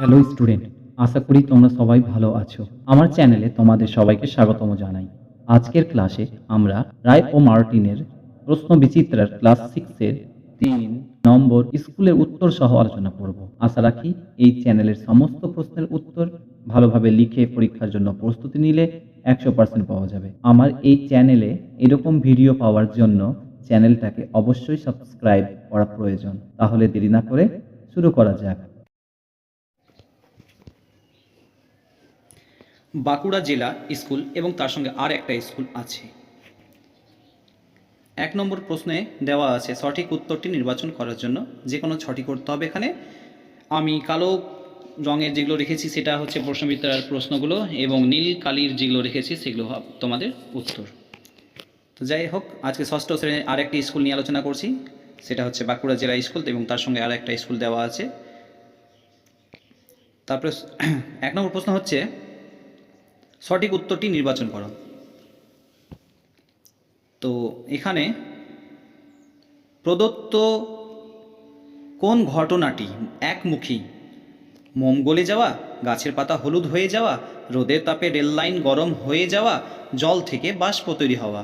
Hello student, আশা করি তোমরা সবাই ভালো আছো। আমার চ্যানেলে তোমাদের সবাইকে স্বাগতম জানাই। আজকের ক্লাসে আমরা রায় ও মার্টিনের প্রশ্ন বিচিত্রার ক্লাস 6-এর 3 নম্বর স্কুলের উত্তর সহ আলোচনা করব। আশা রাখি এই চ্যানেলের সমস্ত প্রশ্নের উত্তর ভালোভাবে লিখে পরীক্ষার জন্য প্রস্তুতি নিলে 100% পাওয়া যাবে। আমার এই চ্যানেলে এরকম ভিডিও পাওয়ার জন্য চ্যানেলটাকে অবশ্যই সাবস্ক্রাইব করা প্রয়োজন। তাহলে দেরি না করে শুরু করা যাক। বাঁকুড়া জেলা স্কুল এবং তার সঙ্গে আর একটা স্কুল আছে। 1 নম্বর প্রশ্নে দেওয়া আছে সঠিক উত্তরটি নির্বাচন করার জন্য যে কোনো 6টি করতে হবে। এখানে আমি কালো রঙের যেগুলো রেখেছি সেটা হচ্ছে প্রশ্নবিদ্যার প্রশ্নগুলো এবং নীল কালির যেগুলো রেখেছি সেগুলো তোমাদের উত্তর। তো যাই হোক, আজকে ষষ্ঠ শ্রেণীর আর একটি স্কুল নিয়ে আলোচনা করছি, সেটা হচ্ছে বাঁকুড়া জেলা স্কুল এবং তার সঙ্গে আর একটা স্কুল দেওয়া আছে। তারপরে 1 নম্বর প্রশ্ন হচ্ছে সঠিক উত্তরটি নির্বাচন করো। তো এখানে প্রদত্ত কোন ঘটনাটি একমুখী? মোম গলে যাওয়া, গাছের পাতা হলুদ হয়ে যাওয়া, রোদের তাপে রেল লাইন গরম হয়ে যাওয়া, জল থেকে বাষ্প তৈরি হওয়া।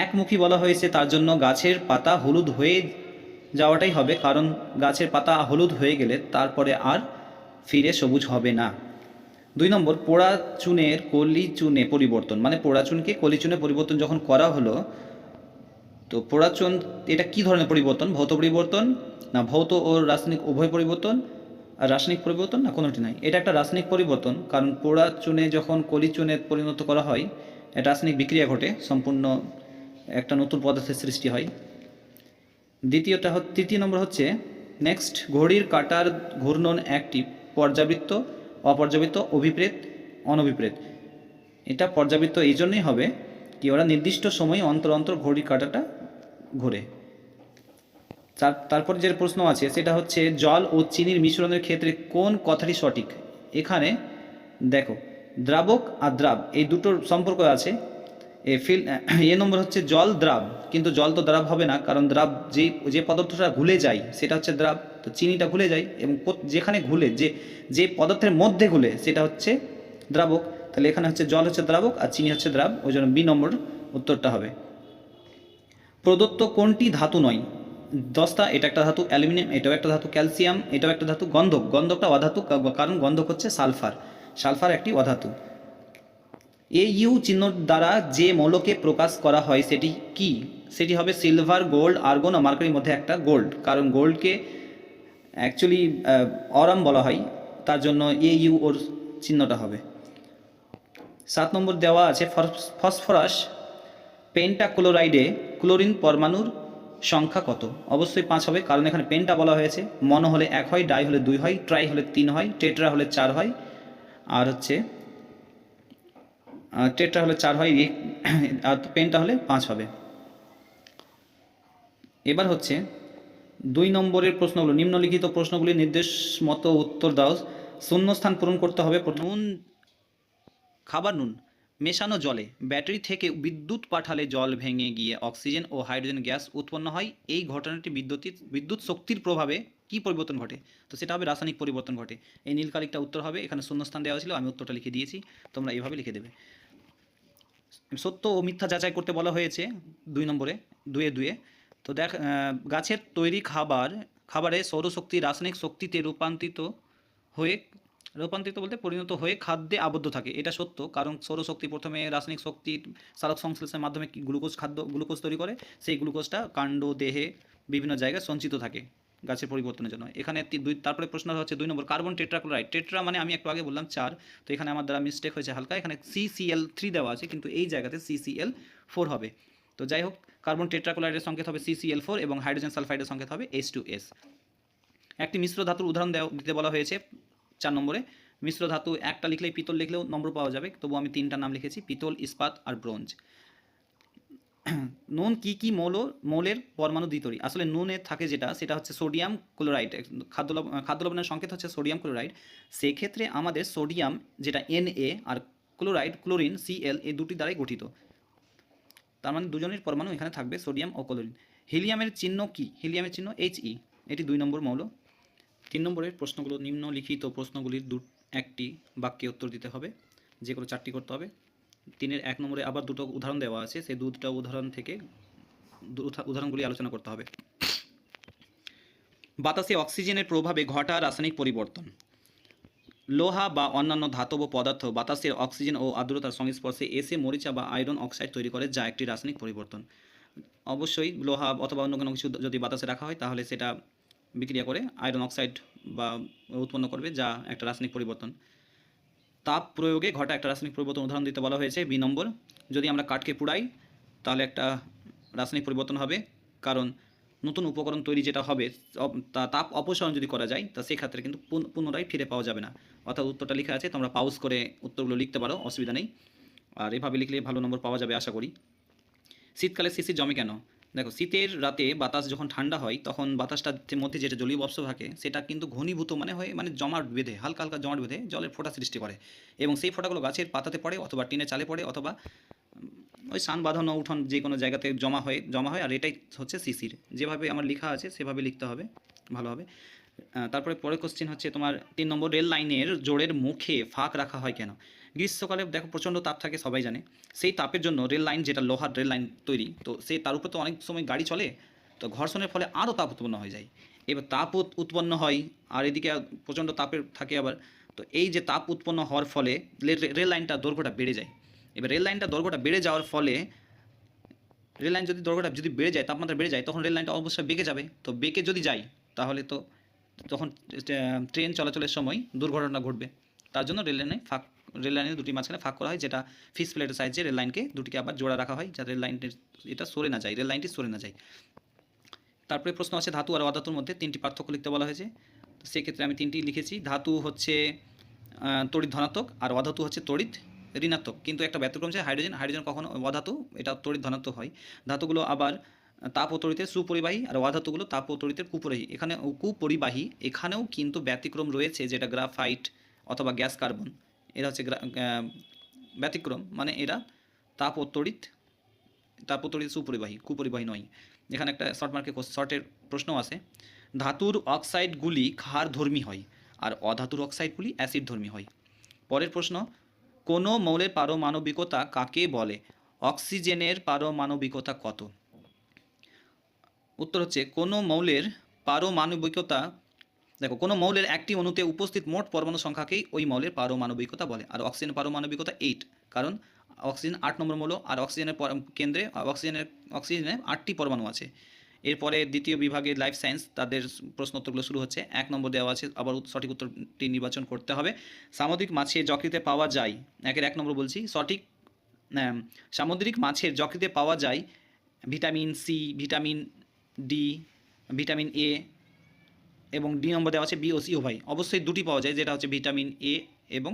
একমুখী বলা হয়েছে, তার জন্য গাছের পাতা হলুদ হয়ে যাওয়াটাই হবে, কারণ গাছের পাতা হলুদ হয়ে গেলে তারপরে আর ফিরে সবুজ হবে না। 2 নম্বর, পোড়া চুনের কলি চুনে পরিবর্তন, মানে পোড়া চুনকে কলি চুনে পরিবর্তন যখন করা হলো, তো পোড়া চুন এটা কী ধরনের পরিবর্তন? ভৌত পরিবর্তন না ভৌত ও রাসায়নিক উভয় পরিবর্তন, আর রাসায়নিক পরিবর্তন না কোনোটি নাই? এটা একটা রাসায়নিক পরিবর্তন, কারণ পোড়া চুনে যখন কলি চুনে পরিণত করা হয় এটা রাসায়নিক বিক্রিয়া ঘটে, সম্পূর্ণ একটা নতুন পদার্থের সৃষ্টি হয়। তৃতীয় নম্বর হচ্ছে নেক্সট, ঘড়ির কাঁটার ঘূর্ণন একটি পর্যাবৃত্ত, অপর্যাবৃত্ত, অভিপ্রেত, অনভিপ্রেত। এটা পর্যাবৃত্ত এই জন্যই হবে কি ওরা নির্দিষ্ট সময়ে অন্তর অন্তর ঘড়ির কাঁটাটা ঘোরে। তারপর যে প্রশ্ন আছে সেটা হচ্ছে জল ও চিনির মিশ্রণের ক্ষেত্রে কোন কথাটি সঠিক? এখানে দেখো, দ্রাবক আর দ্রাব এই দুটোর সম্পর্ক আছে। এ নম্বর হচ্ছে জল দ্রাব, কিন্তু জল তো দ্রাব হবে না, কারণ দ্রাব যে পদার্থটা ঘুলে যায় সেটা হচ্ছে দ্রাব, তো চিনিটা ঘুলে যায়, এবং যেখানে ঘুলে যে পদার্থের মধ্যে ঘুলে সেটা হচ্ছে দ্রাবক। তাহলে এখানে হচ্ছে জল হচ্ছে দ্রাবক আর চিনি হচ্ছে দ্রাব, ওই জন্য বি নম্বর উত্তরটা হবে। প্রদত্ত কোনটি ধাতু নয়? দস্তা এটা একটা ধাতু, অ্যালুমিনিয়াম এটাও একটা ধাতু, ক্যালসিয়াম এটাও একটা ধাতু, গন্ধকটা অধাতু, কারণ গন্ধক হচ্ছে সালফার একটি অধাতু। ইউ চিহ্ন দ্বারা যে মৌলকে প্রকাশ করা হয় সেটি কি? সেটি হবে সিলভার, গোল্ড, আর্গন ও মার্কারির মধ্যে একটা গোল্ড, কারণ গোল্ডকে অ্যাকচুয়ালি অরাম বলা হয়, তার জন্য ইউ ওর চিহ্নটা হবে। 7 নম্বর দেওয়া আছে ফসফরাস পেন্টাক্লোরাইডে ক্লোরিন পরমাণুর সংখ্যা কত? অবশ্যই 5 হবে, কারণ এখানে পেন্টা বলা হয়েছে, মনো হলে 1 হয়, ডাই হলে 2 হয়, ট্রাই হলে 3 হয়, টেট্রা হলে 4 হয়, আর হচ্ছে টেট্রা হলে 4 হয়, আর পেন্টা হলে 5 হবে। এবার হচ্ছে 2 নম্বরের প্রশ্নগুলো, নিম্নলিখিত প্রশ্নগুলি নির্দেশ মতো উত্তর দাও। শূন্যস্থান পূরণ করতে হবে। নুন, খাবার নুন মেশানো জলে ব্যাটারি থেকে বিদ্যুৎ পাঠালে জল ভেঙে গিয়ে অক্সিজেন ও হাইড্রোজেন গ্যাস উৎপন্ন হয়। এই ঘটনাটি বিদ্যুৎ শক্তির প্রভাবে কি পরিবর্তন ঘটে? তো সেটা হবে রাসায়নিক পরিবর্তন ঘটে। এই নীল কালিকটা উত্তর হবে, এখানে শূন্যস্থান দেওয়া ছিল, আমি উত্তরটা লিখে দিয়েছি, তোমরা এইভাবে লিখে দেবে। সত্য ও মিথ্যা যাচাই করতে বলা হয়েছে 2 নম্বরে, 2-2। তো গাছের তৈরি খাবারে সৌরশক্তি রাসায়নিক শক্তিতে রূপান্তরিত বলতে পরিণত হয়ে খাদ্যে আবদ্ধ থাকে। এটা সত্য, কারণ সৌরশক্তি প্রথমে রাসায়নিক শক্তির সালোক সংশ্লেষণের মাধ্যমে গ্লুকোজ তৈরি করে, সেই গ্লুকোজটা কাণ্ড দেহে বিভিন্ন জায়গায় সঞ্চিত থাকে গাছের পরিবর্তনের জন্য। এখানে তারপরে প্রশ্ন হচ্ছে 2 নম্বর, কার্বন টেট্রাক্লোরাইড, টেট্রা মানে আমি একটু আগে বললাম 4, তো এখানে আমার দ্বারা মিস্টেক হয়েছে হালকা, এখানে CCl3 দেওয়া আছে, কিন্তু এই জায়গাতে CCl4 হবে। তো যাই হোক, কার্বন টেট্রাক্লোরাইডের সংকেত হবে CCl4 এবং হাইড্রোজেন সালফাইডের সংকেত হবে H2S। একটি মিশ্র ধাতুর উদাহরণ দিতে বলা হয়েছে 4 নম্বরে। মিশ্র ধাতু একটা লিখলেই, পিতল লিখলেও নম্বর পাওয়া যাবে, তবু আমি 3টা নাম লিখেছি, পিতল, ইস্পাত আর ব্রোঞ্জ। নুন কি মৌলের পরমাণু দ্বিতরী? আসলে নুনে থাকে যেটা, সেটা হচ্ছে সোডিয়াম ক্লোরাইড, খাদ্য লবণের সংকেত হচ্ছে সোডিয়াম ক্লোরাইড। সেক্ষেত্রে আমাদের সোডিয়াম যেটা Na আর ক্লোরিন Cl, এই দুটি দ্বারাই গঠিত, তার মানে দুজনের পরমাণু এখানে থাকবে, সোডিয়াম ও ক্লোরিন। হিলিয়ামের চিহ্ন কি? হিলিয়ামের চিহ্ন He, এটি 2 নম্বর মৌল। 3 নম্বরের প্রশ্নগুলো নিম্নলিখিত প্রশ্নগুলির একটি বাক্যে উত্তর দিতে হবে, যে কোনো 4টি করতে হবে। 3-এর 1 নম্বরে আবার দুটো উদাহরণ দেওয়া আছে, সেই দুটো উদাহরণ থেকে উদাহরণগুলি আলোচনা করতে হবে। বাতাসে অক্সিজেনের প্রভাবে ঘটা রাসায়নিক পরিবর্তন। লোহা বা অন্যান্য ধাতব পদার্থ বাতাসের অক্সিজেন ও আর্দ্রতার সংস্পর্শে এসে মরিচা বা আয়রন অক্সাইড তৈরি করে, যা একটি রাসায়নিক পরিবর্তন। অবশ্যই লোহা অথবা অন্য কোনো কিছু যদি বাতাসে রাখা হয় তাহলে সেটা বিক্রিয়া করে আয়রন অক্সাইড বা উৎপন্ন করবে, যা একটা রাসায়নিক পরিবর্তন। তাপ প্রয়োগে ঘটা একটা রাসায়নিক পরিবর্তন উদাহরণ দিতে বলা হয়েছে। বি নম্বর, যদি আমরা কাঠকে পুড়াই তাহলে একটা রাসায়নিক পরিবর্তন হবে, কারণ নতুন উপকরণ তৈরি যেটা হবে তাপ অপসারণ যদি করা যায় তা সেক্ষেত্রে কিন্তু পুনরায় ফিরে পাওয়া যাবে না। অর্থাৎ উত্তরটা লেখা আছে, তোমরা পাউজ করে উত্তরগুলো লিখতে পারো, অসুবিধা নেই। আর এভাবে লিখলে ভালো নম্বর পাওয়া যাবে আশা করি। শীতকালে শিশির জমে কেন? দেখো, শীতের রাতে বাতাস যখন ঠান্ডা হয় তখন বাতাসটার মধ্যে যেটা জলীয় বাষ্প থাকে সেটা কিন্তু ঘনীভূত মানে জমাট বেঁধে, হালকা হালকা জমাট বেঁধে জলের ফোঁটা সৃষ্টি করে, এবং সেই ফোঁটাগুলো গাছের পাতাতে পড়ে অথবা টিনের চালে পড়ে অথবা ওই সান বাঁধানো উঠোন যে কোনো জায়গাতে জমা হয়, আর এটাই হচ্ছে শিশির। যেভাবে আমার লেখা আছে সেভাবে লিখতে হবে, ভালো হবে। তারপরে পরের কোশ্চেন হচ্ছে তোমার 3 নম্বর, রেল লাইনের জোড়ের মুখে ফাঁক রাখা হয় কেন? গ্রীষ্মকালে দেখো প্রচণ্ড তাপ থাকে, সবাই জানে। সেই তাপের জন্য রেল লাইন, যেটা লোহার রেল লাইন তৈরি, তো সেই তার উপরে তো অনেক সময় গাড়ি চলে, তো ঘর্ষণের ফলে আরও তাপ উৎপন্ন হয়ে যায়। এবার তাপ উৎপন্ন হয় আর এদিকে প্রচণ্ড তাপের থাকে আবার, তো এই যে তাপ উৎপন্ন হওয়ার ফলে রেল লাইনটা দৈর্ঘ্যটা বেড়ে যায়। এবার রেল লাইনটা দৈর্ঘ্যটা বেড়ে যাওয়ার ফলে রেল লাইন যদি দৈর্ঘ্যটা যদি বেড়ে যায়, তাপমাত্রা বেড়ে যায়, তখন রেল লাইনটা অবশ্যই বেঁকে যাবে। তো বেঁকে যদি যায় তাহলে তো তখন ট্রেন চলাচলের সময় দুর্ঘটনা ঘটবে। তার জন্য রেল লাইনের দুটি মাঝখানে ফাঁক করা হয়, যেটা ফিস প্লেটের সাহায্যে রেল লাইনকে দুটিকে আবার জোড়া রাখা হয়, যাতে রেল লাইনটির এটা সরে না যায়, রেল লাইনটি সরে না যায়। তারপরে প্রশ্ন আছে ধাতু আর অধাতুর মধ্যে 3টি পার্থক্য লিখতে বলা হয়েছে। তো সেক্ষেত্রে আমি 3টি লিখেছি। ধাতু হচ্ছে তড়িৎ ধনাত্মক আর অধাতু হচ্ছে তড়িৎ ঋণাত্মক, কিন্তু একটা ব্যতিক্রম আছে হাইড্রোজেন কখনো অধাতু, এটা তড়িৎ ধনাত্মক হয়। ধাতুগুলো আবার তাপ ও তড়িতের সুপরিবাহী আর অধাতুগুলো তাপ ও তড়িতের কুপরিবাহী। এখানেও কিন্তু ব্যতিক্রম রয়েছে, যেটা গ্রাফাইট অথবা গ্যাস কার্বন, এরা হচ্ছে ব্যতিক্রম, মানে এরা তাপ ও তড়িৎ সুপরিবাহী, কুপরিবাহী নয়। এখানে একটা শর্টের প্রশ্ন আছে, ধাতুর অক্সাইডগুলি ক্ষারধর্মী হয় আর অধাতুর অক্সাইডগুলি অ্যাসিডধর্মী হয়। পরের প্রশ্ন, কোনো মৌলের পারমাণবিকতা কাকে বলে? অক্সিজেনের পারমাণবিকতা কত? উত্তর হচ্ছে, কোনো মৌলের পারমাণবিকতা, দেখো, কোনো মৌলের একটি অণুতে উপস্থিত মোট পরমাণু সংখ্যাকেই ওই মৌলের পারমাণবিকতা বলে। আর অক্সিজেনের পারমাণবিকতা 8, কারণ অক্সিজেন 8 নম্বর মৌল, আর অক্সিজেনের কেন্দ্রে অক্সিজেনের 8টি পরমাণু আছে। এরপরে দ্বিতীয় বিভাগের লাইফ সায়েন্স, তাদের প্রশ্ন উত্তরগুলো শুরু হচ্ছে। 1 নম্বর দেওয়া আছে, আবার সঠিক উত্তরটি নির্বাচন করতে হবে। সামুদ্রিক মাছের যকৃতে পাওয়া যায়, 1 নম্বর বলছি, সামুদ্রিক মাছের যকৃতে পাওয়া যায় vitamin C, vitamin D, vitamin A, এবং ডি নম্বর দেওয়া আছে বি ও সি উভয়। অবশ্যই দুটি পাওয়া যায়, যেটা হচ্ছে ভিটামিন এ এবং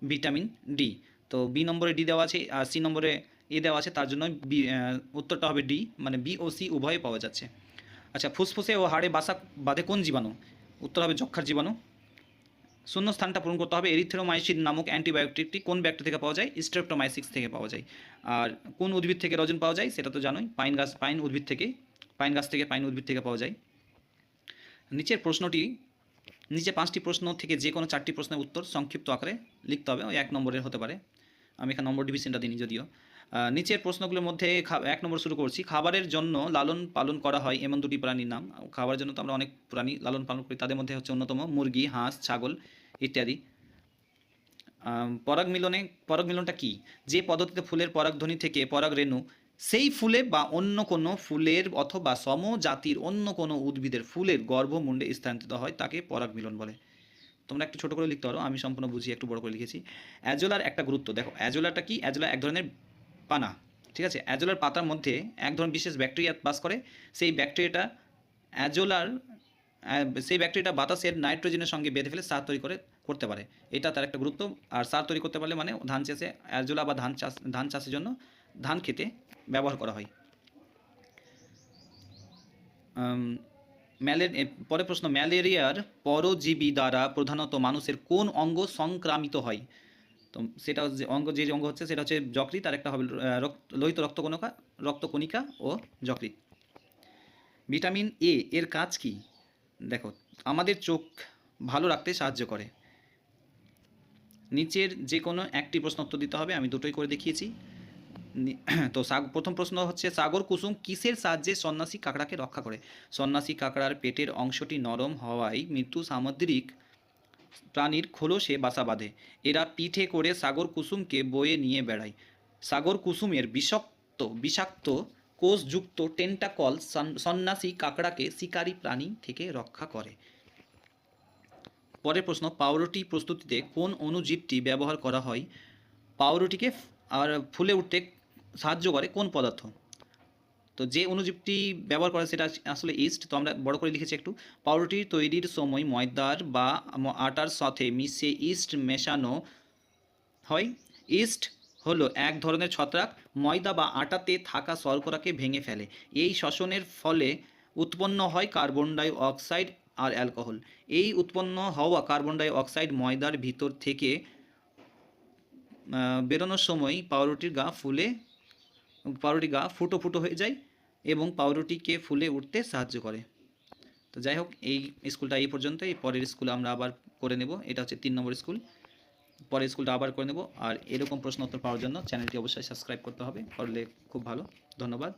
ভিটামিন ডি। তো বি নম্বরে ডি দেওয়া আছে আর সি নম্বরে এ দেওয়া আছে, তার জন্য উত্তরটা হবে ডি, মানে বি ও সি উভয় পাওয়া যাচ্ছে। আচ্ছা, ফুসফুসে ও হাড়ে বাঁধে কোন জীবাণু? উত্তর হবে যক্ষার জীবাণু। শূন্য স্থানটা পূরণ করতে হবে, এরিথ্রোমাইসিন নামক অ্যান্টিবায়োটিকটি কোন ব্যাকটেরিয়া থেকে পাওয়া যায়? স্ট্রেপ্টোমাইসিস থেকে পাওয়া যায়। আর কোন উদ্ভিদ থেকে রজন পাওয়া যায় সেটা তো জানোই, পাইন গাছ থেকে পাইন উদ্ভিদ থেকে পাওয়া যায়। নিচে 5টি প্রশ্ন থেকে যে কোনো 4টি প্রশ্নের উত্তর সংক্ষিপ্ত আকারে লিখতে হবে, ওই 1 নম্বরের হতে পারে। আমি এখানে নম্বর ডিভিশনটা দিইনি যদিও। নিচের প্রশ্নগুলোর মধ্যে 1 নম্বর শুরু করছি। খাবারের জন্য লালন পালন করা হয় এমন দুটি প্রাণীর নাম। খাবারের জন্য তো আমরা অনেক প্রাণী লালন পালন করি, তাদের মধ্যে হচ্ছে অন্যতম মুরগি, হাঁস, ছাগল ইত্যাদি। পরাগমিলনটা কি? যে পদ্ধতিতে ফুলের পরাগধ্বনি থেকে পরাগ রেণু সেই ফুলে বা অন্য কোনো ফুলের অথবা সমজাতির অন্য কোনো উদ্ভিদের ফুলের গর্ভমুণ্ডে স্থানান্তরিত হয় তাকে পরাগ মিলন বলে। তোমরা একটু ছোটো করে লিখতে পারো, আমি সম্পূর্ণ বুঝিয়ে একটু বড় করে লিখেছি। অ্যাজোলার একটা গুরুত্ব, দেখো অ্যাজোলাটা কি? অ্যাজোলা এক ধরনের পানা, ঠিক আছে। অ্যাজোলার পাতার মধ্যে এক ধরনের বিশেষ ব্যাকটেরিয়া বাস করে। সেই ব্যাকটেরিয়াটা বাতাসের নাইট্রোজেনের সঙ্গে বেঁধে ফেলে সার তৈরি করতে পারে, এটা তার একটা গুরুত্ব। আর সার তৈরি করতে পারলে মানে ধান চাষে অ্যাজোলা বা ধান চাষের জন্য ধান খেতে ব্যবহার করা হয়। পরের প্রশ্ন, ম্যালেরিয়ার পরজীবী দ্বারা প্রধানত মানুষের কোন অঙ্গ সংক্রামিত হয়? তো সেটা যে অঙ্গ হচ্ছে সেটা হচ্ছে যকৃৎ, আর একটা হবে লোহিত রক্তকণিকা ও যকৃৎ। ভিটামিন এ এর কাজ কি? দেখো, আমাদের চোখ ভালো রাখতে সাহায্য করে। নিচের যে কোনো একটি প্রশ্ন উত্তর দিতে হবে, আমি দুটোই করে দেখিয়েছি। তো প্রথম প্রশ্ন হচ্ছে, সাগর কুসুম কিসের সাহায্যে সন্ন্যাসী কাঁকড়াকে রক্ষা করে? সন্ন্যাসী কাঁকড়ার পেটের অংশটি নরম হওয়ায় মৃত্যু সামুদ্রিক প্রাণীর খোলসে বাসা বাঁধে। এরা পিঠে করে সাগর কুসুমকে বয়ে নিয়ে বেড়ায়। সাগর কুসুমের বিষাক্ত কোষযুক্ত টেন্টাকল সন্ন্যাসী কাঁকড়াকে শিকারী প্রাণী থেকে রক্ষা করে। পরের প্রশ্ন, পাউরুটি প্রস্তুতিতে কোন অণুজীবটি ব্যবহার করা হয়? পাউরুটিকে ফুলে উঠতে সাহায্য করে কোন পদার্থ? তো যে অণুজীবটি ব্যবহার করে সেটা আসলে ইস্ট। তো আমরা বড় করে লিখেছি একটু। পাউরুটি তৈরির সময় ময়দার বা আটার সাথে মিশে ইস্ট মেশানো হয়। ইস্ট হলো এক ধরনের ছত্রাক, ময়দা বা আটাতে থাকা শর্করাকে ভেঙে ফেলে। এই শ্বসনের ফলে উৎপন্ন হয় কার্বন ডাই অক্সাইড আর অ্যালকোহল। এই উৎপন্ন হওয়া কার্বন ডাই অক্সাইড ময়দার ভিতর থেকে বেরোনোর সময় পাউরুটির গা ফুটো ফুটো হয়ে যায় এবং পাউরুটিকে ফুলে উঠতে সাহায্য করে। তো যাই হোক, এই স্কুলটা এই পর্যন্ত। এই পরের স্কুল আমরা আবার করে নেব। এটা হচ্ছে 3 নম্বর স্কুল। পরের স্কুলটা আবার করে নেব। আর এরকম প্রশ্ন উত্তর পাওয়ার জন্য চ্যানেলটি অবশ্যই সাবস্ক্রাইব করতে হবে, করলে খুব ভালো। ধন্যবাদ।